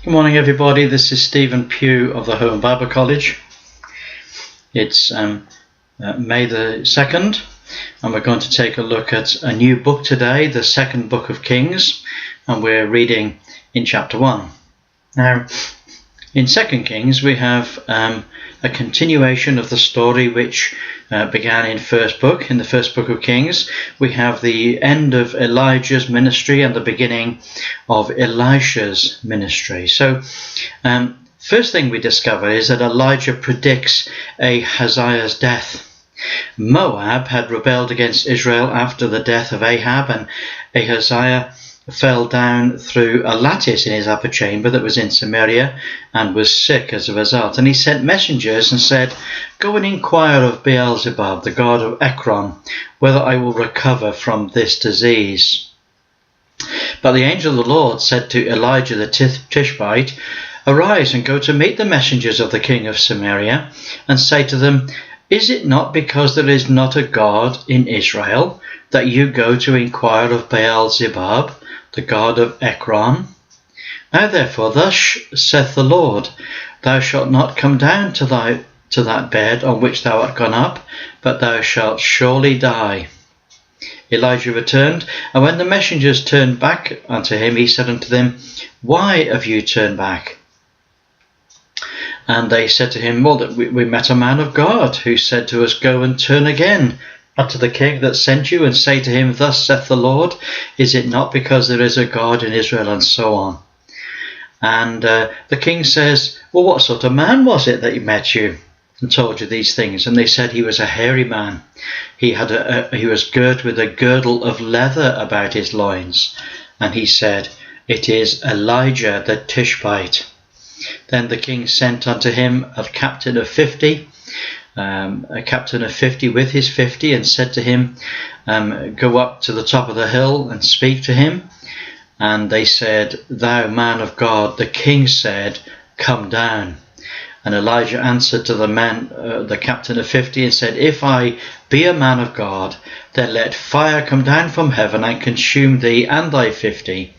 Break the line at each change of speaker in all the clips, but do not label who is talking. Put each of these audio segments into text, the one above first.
Good morning, everybody. This is Stephen Pugh of the Home Bible College. It's May the 2nd, and we're going to take a look at a new book today, the second book of Kings, and we're reading in chapter 1. Now, in 2 Kings, we have a continuation of the story which began in the first book of Kings. We have the end of Elijah's ministry and the beginning of Elisha's ministry. So, first thing we discover is that Elijah predicts Ahaziah's death. Moab had rebelled against Israel after the death of Ahab, and Ahaziah fell down through a lattice in his upper chamber that was in Samaria and was sick as a result. And he sent messengers and said, "Go and inquire of Beelzebub, the god of Ekron, whether I will recover from this disease." But the angel of the Lord said to Elijah the Tishbite, "Arise and go to meet the messengers of the king of Samaria, and say to them, Is it not because there is not a God in Israel that you go to inquire of Beelzebub, the god of Ekron? Now therefore thus saith the Lord, Thou shalt not come down to that bed on which thou art gone up, but thou shalt surely die." Elijah returned, and when the messengers turned back unto him, he said unto them, "Why have you turned back?" And they said to him, "Well, that we met a man of God, who said to us, Go and turn again unto the king that sent you, and say to him, Thus saith the Lord, Is it not because there is a God in Israel?" and so on. And the king says, "Well, what sort of man was it that met you and told you these things?" And they said, "He was a hairy man. He was girt with a girdle of leather about his loins." And he said, "It is Elijah the Tishbite." Then the king sent unto him a captain of 50 with his 50, and said to him, "Go up to the top of the hill and speak to him." And they said, "Thou man of God, the king said, Come down." And Elijah answered to the captain of 50, and said, "If I be a man of God, then let fire come down from heaven and consume thee and thy 50.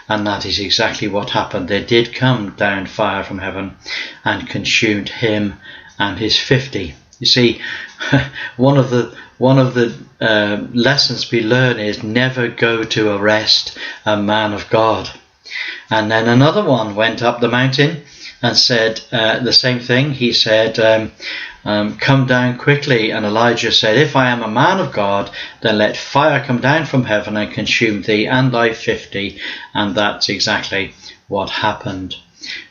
And that is exactly what happened. There did come down fire from heaven and consumed him and his 50. You see, one of the lessons we learn is never go to arrest a man of God. And then another one went up the mountain and said the same thing. He said, "Come down quickly." And Elijah said, "If I am a man of God, then let fire come down from heaven and consume thee and thy 50. And that's exactly what happened.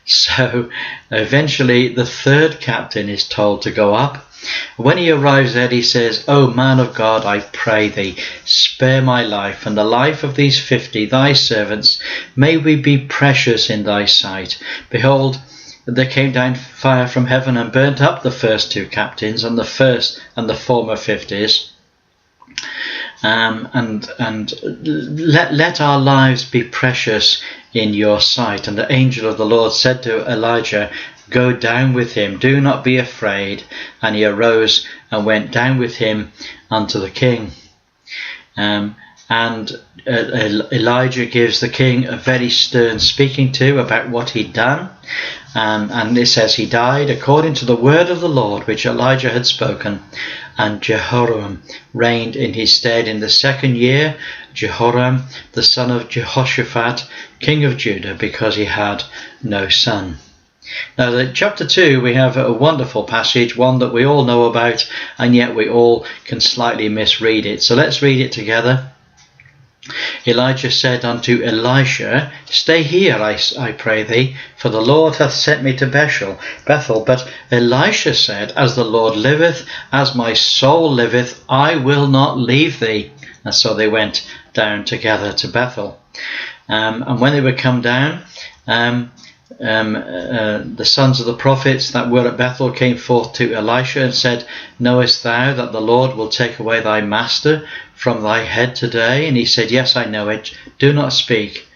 So eventually the third captain is told to go up. When he arrives there, he says, "O man of God, I pray thee, spare my life and the life of these 50 thy servants. May we be precious in thy sight. Behold, there came down fire from heaven and burnt up the first two captains and the former 50s. And let our lives be precious in your sight." And the angel of the Lord said to Elijah, "Go down with him, do not be afraid." And he arose and went down with him unto the king. Elijah gives the king a very stern speaking to about what he'd done. And it says he died according to the word of the Lord which Elijah had spoken. And Jehoram reigned in his stead in the 2nd year, Jehoram the son of Jehoshaphat, king of Judah, because he had no son. Now, in chapter 2, we have a wonderful passage, one that we all know about, and yet we all can slightly misread it. So let's read it together. Elijah said unto Elisha, "Stay here, I pray thee, for the Lord hath sent me to Bethel. But Elisha said, As the Lord liveth, as my soul liveth, I will not leave thee." And so they went down together to Bethel. And when they were come down, the sons of the prophets that were at Bethel came forth to Elisha and said, "Knowest thou that the Lord will take away thy master from thy head today?" And he said, "Yes, I know it. Do not speak."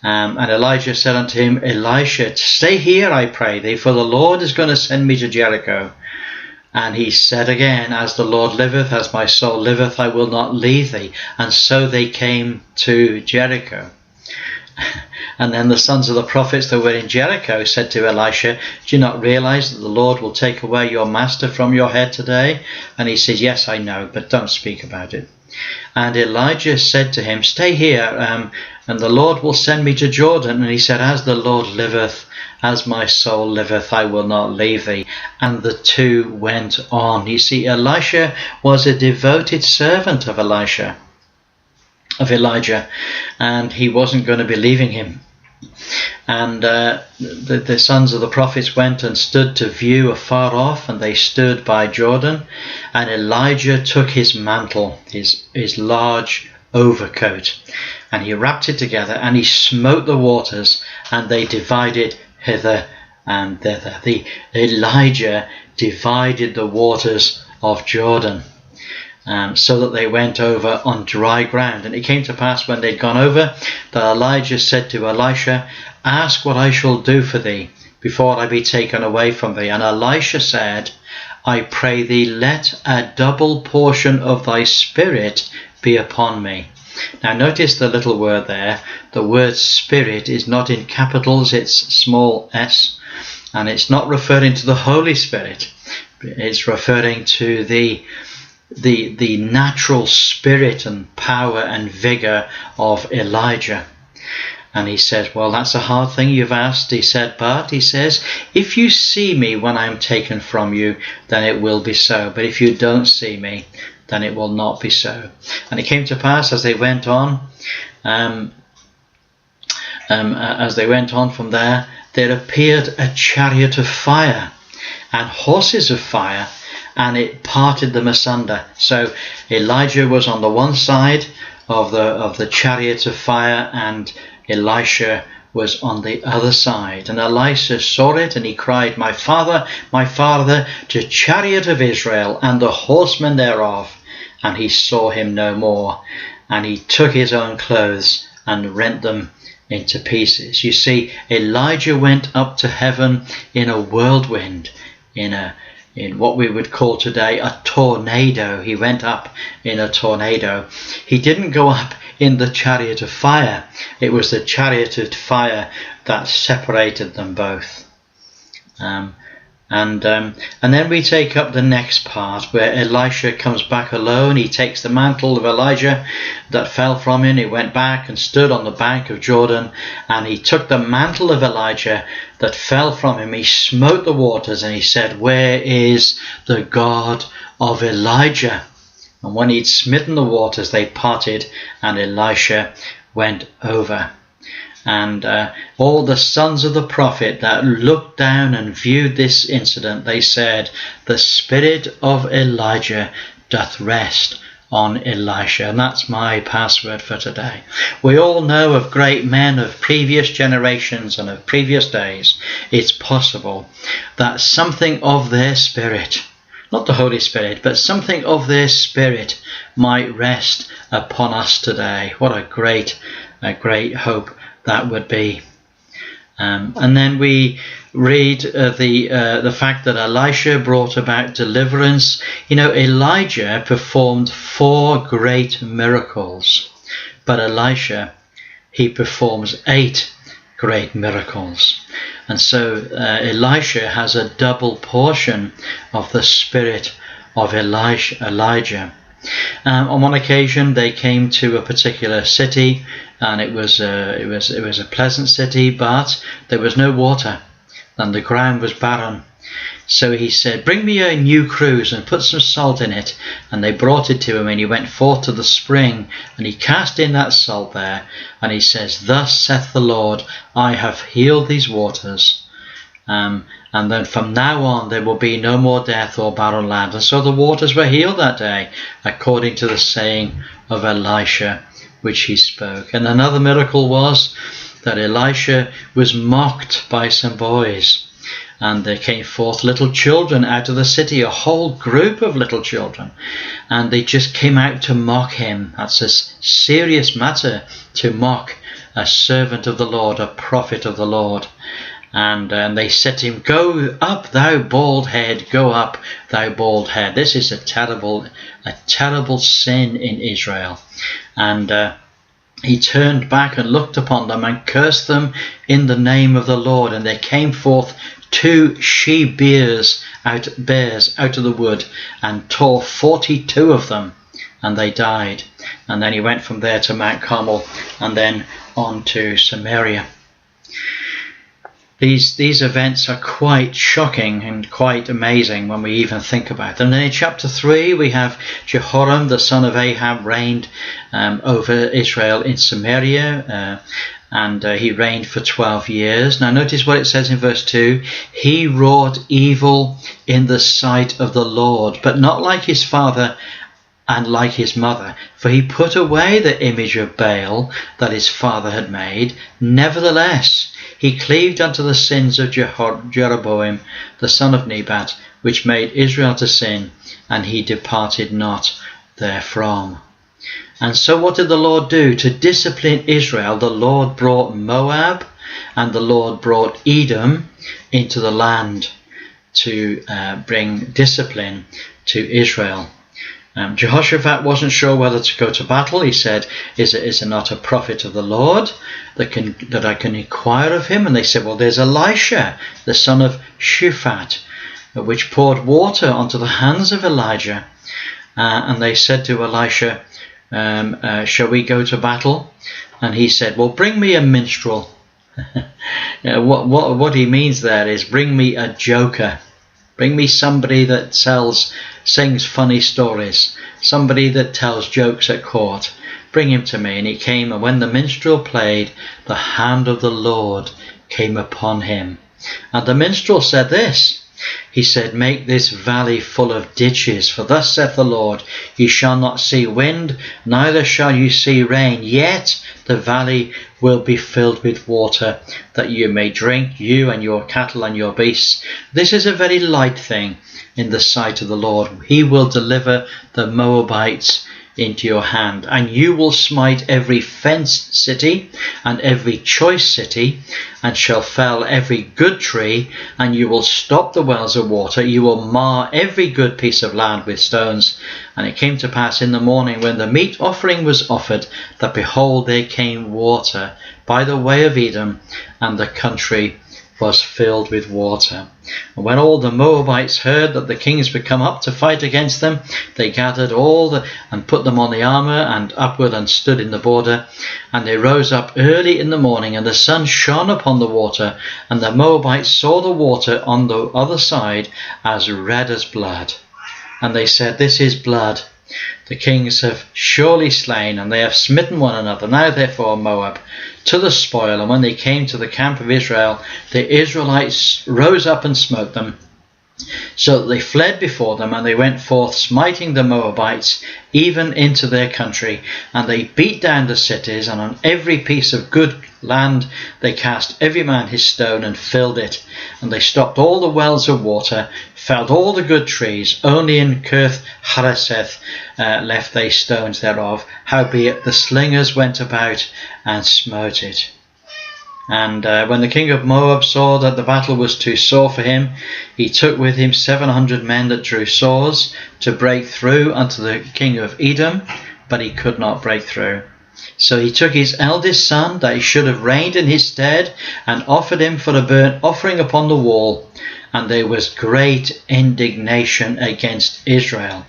And Elijah said unto him, "Elisha, stay here, I pray thee, for the Lord is going to send me to Jericho." And he said again, "As the Lord liveth, as my soul liveth, I will not leave thee." And so they came to Jericho. And then the sons of the prophets that were in Jericho said to Elisha, do you not realize that the Lord will take away your master from your head today? And he says, yes, I know, but don't speak about it. And Elijah said to him, stay here, and the Lord will send me to Jordan. And he said, as the Lord liveth, as my soul liveth, I will not leave thee. And the two went on. You see, Elisha was a devoted servant of Elijah, and he wasn't going to be leaving him. And the sons of the prophets went and stood to view afar off, and they stood by Jordan. And Elijah took his mantle, his large overcoat, and he wrapped it together, and he smote the waters, and they divided hither and thither. Elijah divided the waters of Jordan, so that they went over on dry ground. And it came to pass, when they'd gone over, that Elijah said to Elisha, ask what I shall do for thee before I be taken away from thee. And Elisha said, I pray thee, let a double portion of thy spirit be upon me. Now notice the little word there. The word spirit is not in capitals, it's small s, and it's not referring to the Holy Spirit. It's referring to the natural spirit and power and vigor of Elijah. And he said, well, that's a hard thing you've asked. He said, but he says, if you see me when I am taken from you, then it will be so. But if you don't see me, then it will not be so. And it came to pass, as they went on, from there, there appeared a chariot of fire and horses of fire, and it parted them asunder. So Elijah was on the one side of the chariot of fire, and Elisha was on the other side. And Elisha saw it, and he cried, my father, to chariot of Israel, and the horsemen thereof. And he saw him no more. And he took his own clothes and rent them into pieces. You see, Elijah went up to heaven in a whirlwind, in what we would call today a tornado. He went up in a tornado. He didn't go up in the chariot of fire. It was the chariot of fire that separated them both. And then we take up the next part, where Elisha comes back alone. He takes the mantle of Elijah that fell from him. He went back and stood on the bank of Jordan, and he took the mantle of Elijah that fell from him. He smote the waters, and he said, where is the God of Elijah? And when he'd smitten the waters, they parted, and Elisha went over. And all the sons of the prophet that looked down and viewed this incident, they said, the spirit of Elijah doth rest on Elisha. And that's my password for today. We all know of great men of previous generations and of previous days. It's possible that something of their spirit, not the Holy Spirit, but something of their spirit might rest upon us today. What a great hope that would be. And then we read the fact that Elisha brought about deliverance. You know, Elijah performed 4 great miracles, but Elisha, he performs 8 great miracles. And so Elisha has a double portion of the spirit of Elijah. On one occasion, they came to a particular city, and it was a pleasant city, but there was no water, and the ground was barren. So he said, bring me a new cruse and put some salt in it. And they brought it to him, and he went forth to the spring, and he cast in that salt there, and he says, thus saith the Lord, I have healed these waters. And then from now on there will be no more death or barren land. And so the waters were healed that day, according to the saying of Elisha, which he spoke. And another miracle was that Elisha was mocked by some boys. And there came forth little children out of the city, a whole group of little children. And they just came out to mock him. That's a serious matter, to mock a servant of the Lord, a prophet of the Lord. And they said to him, go up, thou bald head, go up, thou bald head. This is a terrible sin in Israel. And he turned back and looked upon them and cursed them in the name of the Lord. And there came forth 2 she-bears out of the wood and tore 42 of them, and they died. And then he went from there to Mount Carmel and then on to Samaria. These events are quite shocking and quite amazing when we even think about them. And then in chapter 3 we have Jehoram, the son of Ahab, reigned over Israel in Samaria, and he reigned for 12 years. Now notice what it says in verse 2. He wrought evil in the sight of the Lord, but not like his father and like his mother, for he put away the image of Baal that his father had made. Nevertheless, he cleaved unto the sins of Jeroboam, the son of Nebat, which made Israel to sin, and he departed not therefrom. And so what did the Lord do? To discipline Israel, the Lord brought Moab, and the Lord brought Edom into the land to bring discipline to Israel. Jehoshaphat wasn't sure whether to go to battle. He said, is it not a prophet of the Lord that I can inquire of him? And they said, well, there's Elisha, the son of Shaphat, which poured water onto the hands of Elijah. And they said to Elisha, shall we go to battle? And he said, well, bring me a minstrel. What he means there is, bring me a joker. Bring me somebody that sings funny stories, somebody that tells jokes at court. Bring him to me. And he came, and when the minstrel played, the hand of the Lord came upon him. And the minstrel said this. He said, make this valley full of ditches, for thus saith the Lord, ye shall not see wind, neither shall you see rain, yet the valley will be filled with water, that you may drink, you and your cattle and your beasts. This is a very light thing in the sight of the Lord. He will deliver the Moabites into your hand, and you will smite every fenced city and every choice city, and shall fell every good tree, and you will stop the wells of water. You will mar every good piece of land with stones. And it came to pass in the morning, when the meat offering was offered, that behold, there came water by the way of Edom, and the country was filled with water. And when all the Moabites heard that the kings were come up to fight against them, they gathered and put them on the armour and upward and stood in the border. And they rose up early in the morning, and the sun shone upon the water, and the Moabites saw the water on the other side as red as blood. And they said, this is blood. The kings have surely slain, and they have smitten one another. Now therefore, Moab, to the spoil. And when they came to the camp of Israel, the Israelites rose up and smote them, so that they fled before them, and they went forth, smiting the Moabites, even into their country. And they beat down the cities, and on every piece of good land they cast every man his stone, and filled it. And they stopped all the wells of water, felled all the good trees. Only in Kirth Hareseth left they stones thereof. Howbeit the slingers went about and smote it. And when the king of Moab saw that the battle was too sore for him, he took with him 700 men that drew swords to break through unto the king of Edom, but he could not break through. So he took his eldest son, that he should have reigned in his stead, and offered him for a burnt offering upon the wall. And there was great indignation against Israel,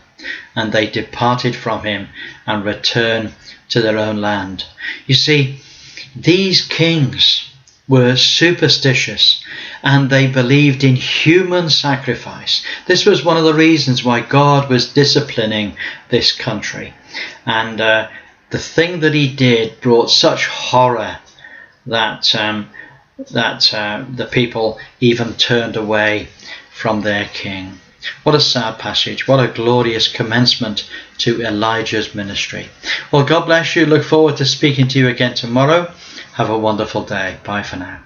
and they departed from him and returned to their own land. You see, these kings were superstitious, and they believed in human sacrifice. This was one of the reasons why God was disciplining this country. And the thing that he did brought such horror that the people even turned away from their king. What a sad passage. What a glorious commencement to Elijah's ministry. Well, God bless you. Look forward to speaking to you again tomorrow. Have a wonderful day. Bye for now.